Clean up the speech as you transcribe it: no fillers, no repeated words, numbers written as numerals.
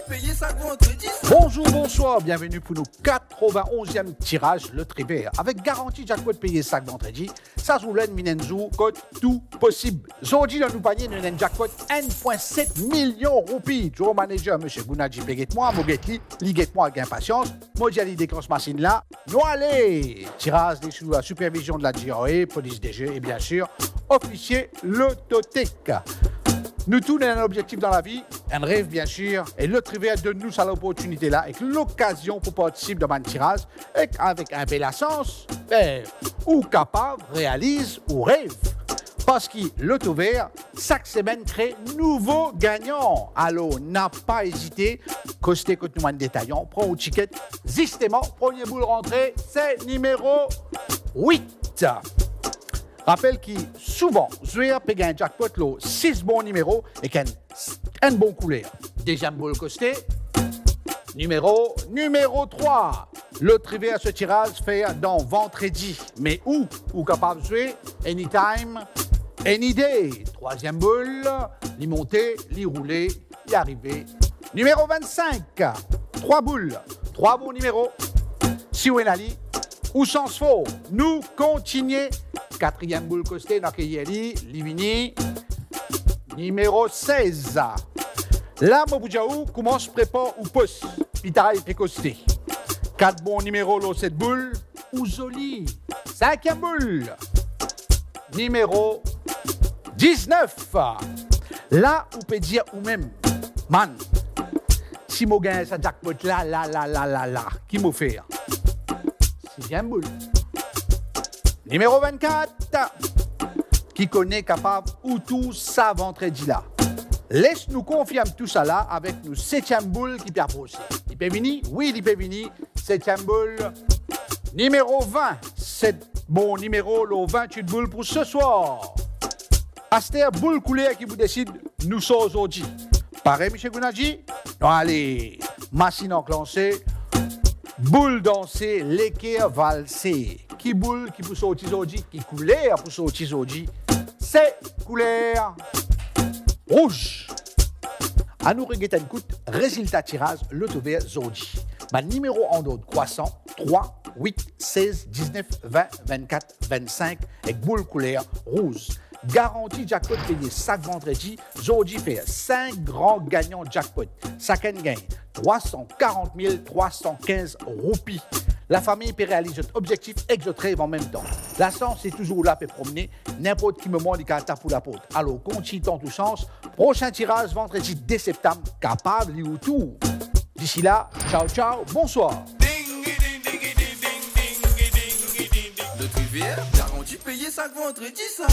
payer ça vendredi. Bonjour, bonsoir, bienvenue pour nos 91e tirage le Trivia. Avec garantie jackpot payé chaque vendredi, ça joue l'en minenzu code tout possible. Aujourd'hui, dans nous panier, nous avons un jackpot 1,7 million de roupies. Joe manager, M. Gounaji, péguette-moi, Mogetli, liguette-moi avec impatience. Moi, j'ai déclenche machine là. Nous allez! Tirage sous la supervision de la GRE, police des jeux et bien sûr, officier Lototech. Nous tous, avons un objectif dans la vie, un rêve bien sûr, et le Trivia donne nous cette opportunité-là, avec l'occasion pour participer dans un tirage, et avec un bel sens, ou capable, réalise ou rêve. Parce que l'Auto Vert, chaque semaine, crée nouveaux gagnants. Alors, n'a pas hésité, costé que nous détaillons, prends au ticket, justement, premier boule rentrée, c'est numéro 8. Rappelle que souvent, jouer paye un jackpot, 6 bons numéros et un bon couleur. Deuxième boule costé, numéro 3. Le Trivia ce tirage fait dans vendredi. Mais où capable de jouer? Anytime, any day. Troisième boule, l'y monter, l'y rouler, l'y arriver. Numéro 25. 3 boules, 3 bons numéros. Si ou enali, ou sans faux, nous continuons. Quatrième boule costée, Nakeyeli, Livini. Numéro 16. Là, Moboujaou commence prépare ou poste. Pitara est costé. 4 bons numéros, l'eau 7 boules. Ou Zoli. 5e boule. Numéro 19. Là, on peut dire ou même, man, si je gagne ce jackpot là, qui m'a fait? 6e boule. Numéro 24, qui connaît capable ou tout ça vendredi là. Laisse-nous confirmer tout ça là avec nos 7e boule qui peut approcher. Il peut venir? Oui, il peut venir. 7e boule. Numéro 20, c'est bon numéro, le 28 boule pour ce soir. Aster boule coulée qui vous décide, nous sommes aujourd'hui. Pareil, M. Gounaji? Non, allez, machine enclenchée, boule dansée, l'équerre valsée. Qui boule, qui pousse au tisoji, qui couleur pousse au tisoji, c'est couleur rouge. À nous regarder un coup, résultat tirage, l'Auto Vert Zodi. Ma numéro en ordre croissant, 3, 8, 16, 19, 20, 24, 25, avec boule couleur rouge. Garantie jackpot payé chaque vendredi, Zodi fait 5 grands gagnants jackpot. Chacun gagne 340 315 roupies. La famille peut réaliser notre objectif et notre rêve en même temps. La chance est toujours là pour promener. N'importe qui me demande qu'il tape pour la porte. Alors, continue dans tout sens. Prochain tirage vendredi 10 septembre. Capable ou tout. D'ici là, ciao, ciao, bonsoir. Le Trivia, garantie payer ça vendredi ça.